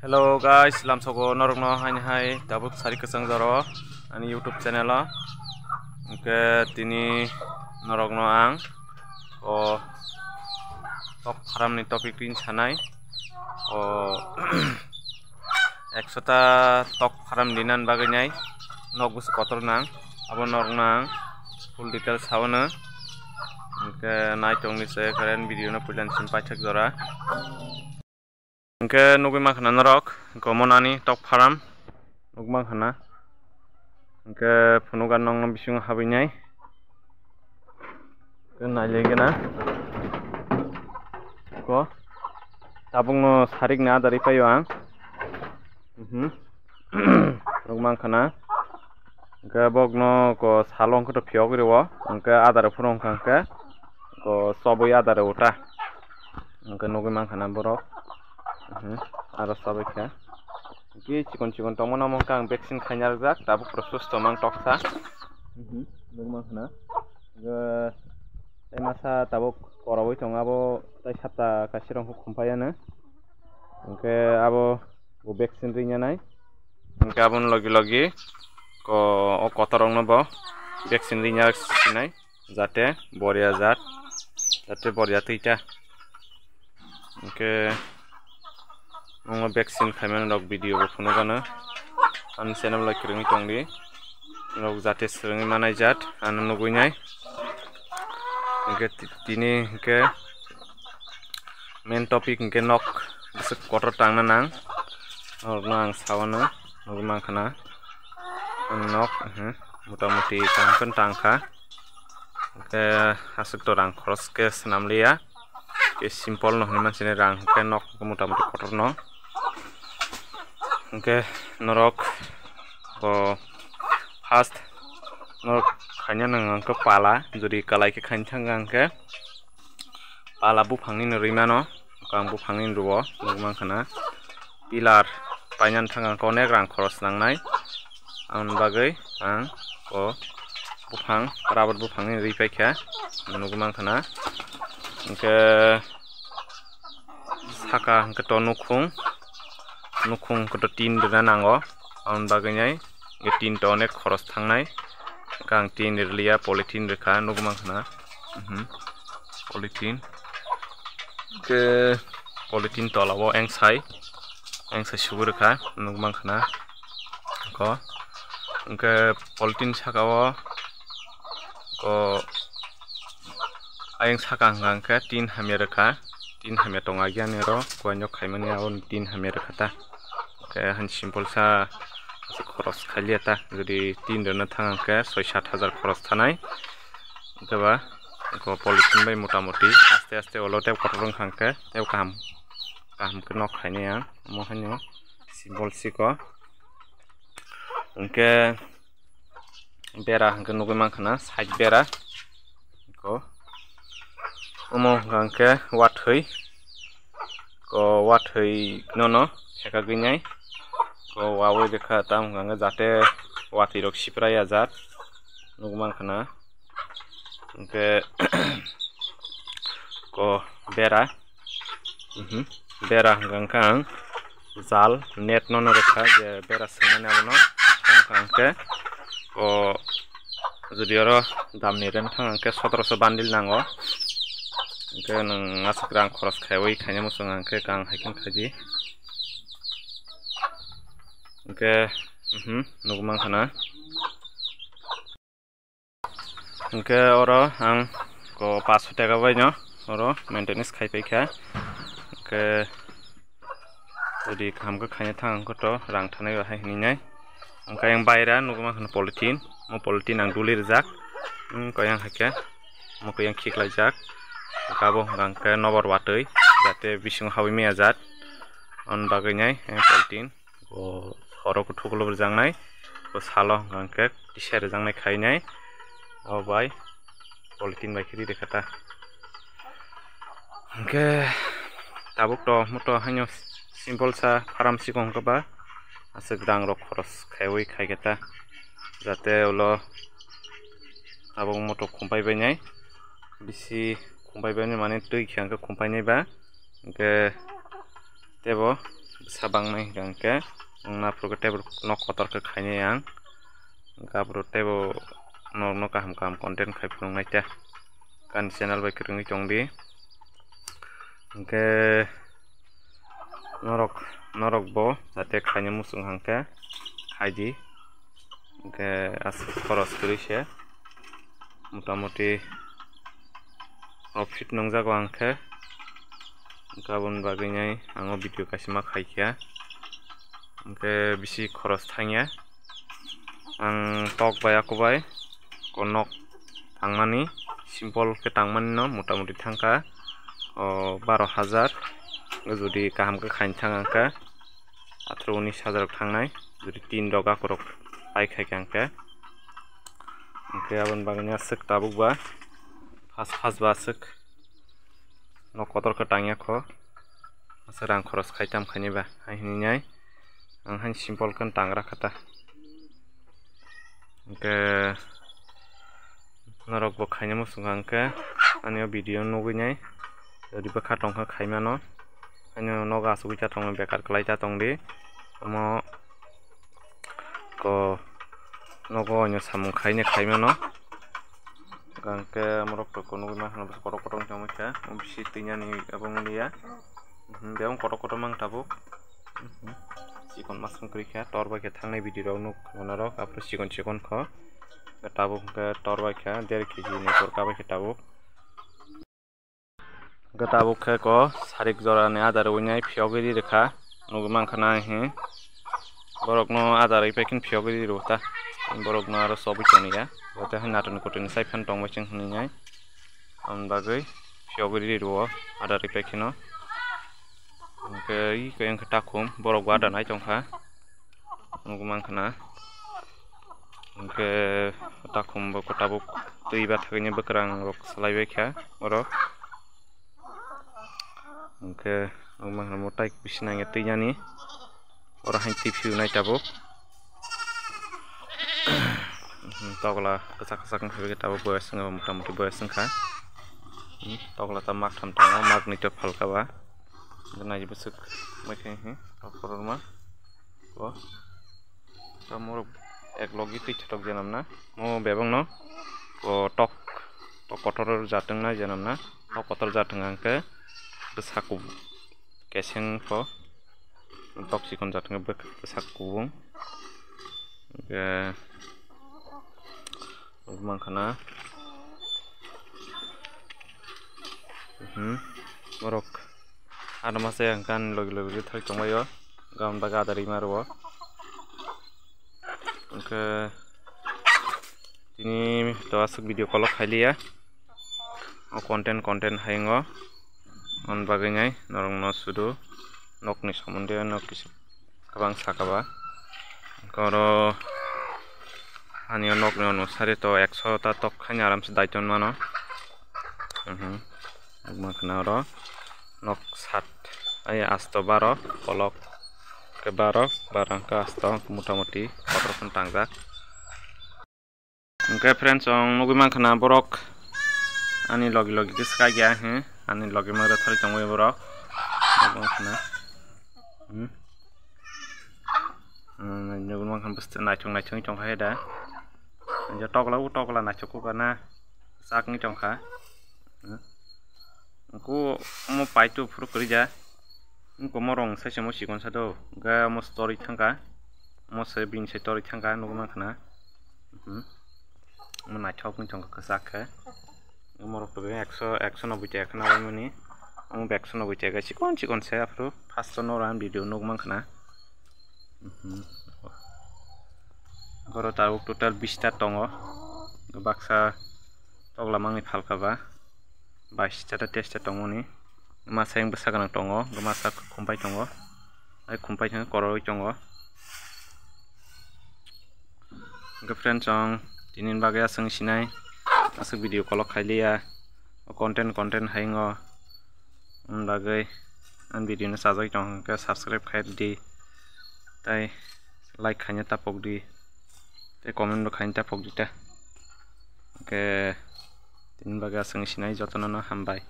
Hello guys, lamsogo norokno hai tabuk sari kesang jaro ani YouTube channel o ke tini norokno ang o tok haram ni topic tin sanai o 100ta tok haram dinan bagai nyai nok bus kotor nang abo norokno ang full details hawana ke nai tong ni se karen video no pulan sin pachak jora ke nugi makhana norok gomonani tok faram nugma khana ke phunugan nong bisung habinyai ke nailegena ko tabung sarik na dari payo ang nugma khana ke bogno ko salong ko to phiogriwo ke adar phurong khangke ko soboi adar uta ke nugi makhana borok aro sabekha ki chikon tomona mong kang vaccine khanyar jak tabu proses tomang toksa nugma khana ge tai masa tabu koraboi tongabo tai sapta kasirong khumpayana ke abo go vaccine rinya nai ke abon logi ko o kotorong no bo vaccine rinya sinai jate boria jat jate boria tuita ke nong vaccine khaiman rok video bo phono gana an channel like ring tongdi rok jate sreng manai jat an nuguinai ke tini ke main topic ke nok besek kotor tangna nang nang sawana nugma khana nok motamuti kampen tangkha ke hasuk to rang khoros ke snamlia ke simple no mansine rang ke nok motamuti kotor no ke norok ko first norok khanya nang ke pala jodi kalai ke khain thang ke pala bufangni rimano kang bufangni ruo nugma khana pilar painan thang ko nek rang khoros nangnai an bagai ang ko bufang rabat bufangni ripaikha nugma khana ke saka ke to nukhung ko tin dena nango an bagai nyai ge tin to nek khoros thangnai kang tin rirlia polythene rekha nugma khana polythene ke polythene tolabo engsai sugur kha nugma khana ko ke polythene sakao ko ayeng saka hangke tin hamya rekha tin hamya tonga gyane ro ko anyok khaimani aun tin hamya rekha ta ke han simple sa khoros khaliata jodi tin dona thangke 6-7 হাজার khoros thanai keba ko polythene bai motamuti aste olote kotorong khangke teu kaham ke nok khaini ang mohanyo simple siko ke bera hangke nugui mankhana side bera ko omo hangke wathoi ko wathoi nono theka gwinyai ko wawoi dekha tam hangke jate wathi rok sipraya jat nugman khana ke ko bera bera hangke ang jal net nono rekha je bera singane abono hangke ko jodi aro damni ren thangke 1700 bandil nango ke nang asakrang khoros khaiwai khaina musung angke kang haikin khaji ke nugma khana ke oro ang ko 500 টাকা baino oro maintenance khaipaikha ke jodi khamka khaina thang ko to rang thanai hai hininai angka yang baira nugma khana polythene mo polythene ang dulir jak ko yang hake mo ko yang khiklai jak kabo rangke nobor watoi jate bisung hawi me ajat on bagai nyai polythene ko horo ko thuklo jangnai ko salo rangke tisher jangnai khainai o bai polythene bai khiri dekhata ke tabuk to moto hanyo simple sa faram sikong ka ba asek dang rok khoros khaiwai khaigeta jate ulo tabuk moto khumpai bai nyai bisi khumpai bai mane tui khang ka khumpai nei ba ke tebo sabang nai hingke na pro tebo nok kotor ke khaine yang gabro tebo no kaham content khai phung nai ta kan channel bai kring chongdi hingke norok bo jate khaine musung hangke khaidi hingke as khoros krise motamoti profit nongjago angke gabon bagui nai ango video kasima khaikya hingke bisi khoros thangya ang tok bai akobai konok tangmani simple ke tangmani no motamoti thangka 12,000 jodi kaham ke khain thangangka 18,000 thangnai jodi 3 roga korok pai khaikangka hingke abon bagui sik tabukba fast ba sik nok kotor ke tangya kho asarang khoros khaitam khaniba hininai ang han simple kan tangra khata hingke norok bo khaine musungangke anio video nuginai jodi ba khatong kha khaimano anio noga asugui chatong bekar klai chatongdi mo ko nogo anio samung khaine khaimano gangke morok to kono ma hano kotor kotor chamukha bisi tinya ni abong liya beong kotor kotor mang tabuk sikon masung krikha torba ke thangnai video rok nuk nanarok apro sikon kho tabuk ke torba kha 1.5 kg ni torka bai tabuk tabuk khe ko sarik jora ni adar uinai phiogiri rekha nugu mangkhana hi borok no adar ipekin phiogiri rota borok no aro sobi toniya bote hai naton kotini saifan tongbai ching hninai am bagui phiogiri ro adar ipekino hingke kayang takum borok bada nai chongkha nugu mangkhana hingke takum bo kotabuk tui ba thagini bakrang rok salaibai kha borok hingke nugu mangkhana motai bisinang tuinyani ora hain tipiu nai tabuk togla kesak ngkhai tabuk boyas nga motamoti boyas ngkha togla ta mak tham tango mak ni to phalka ba nai busuk mekhai hi korma ko tamor ek logi tik thok janam na mo bebang no ko tok kotor jateng na janam na kotor jateng angke besaku keseng ko tok sikon jateng besaku bung ke mangkhana borok ada masa yang kan logi thak tongbayo gaun baga dari marwo ke ini to asuk video call khailia content haingo on bagai norong no sudu nokni somonde nok kis kabang sakaba koro anio nok no nusari to 100 ta tok khani aram se daiton mano makna ro nok 7 ai asto 12 kolok ke 12 barangka asto motamoti kotor pun tangjak oke friends ong nugi mangkhana borok ani logi diskai gya he ani logi mara thari tongwe borok mangkhana nugi mangkhana buste naithong chongkha da je tokla nachoku kana sakni chongkha ku mo paitu furu krija ko morong sai mo sikon sado ga mo story thangka mo se bin se story thangka nugu mangkhana mo naithok ni chongkha kasakha morok to 190 টাকা khana bai mani mo 190 টাকা sikon se afro first no ran video nugu mangkhana goro tabuk total 20 ta tongo baksa togla mangi phalkaba 22 ta test ta tongoni masa yang besar tongo masa kumpai tongo ai kumpai thang koroi tongo friends ong tinin bagai asung sinai asuk video call khailia content haingo bagai an video no sajai tong ke subscribe khai di tai like khanya tapok di te comment no khanya tapok di ta ke tin bagai asung sinai jotono no hambai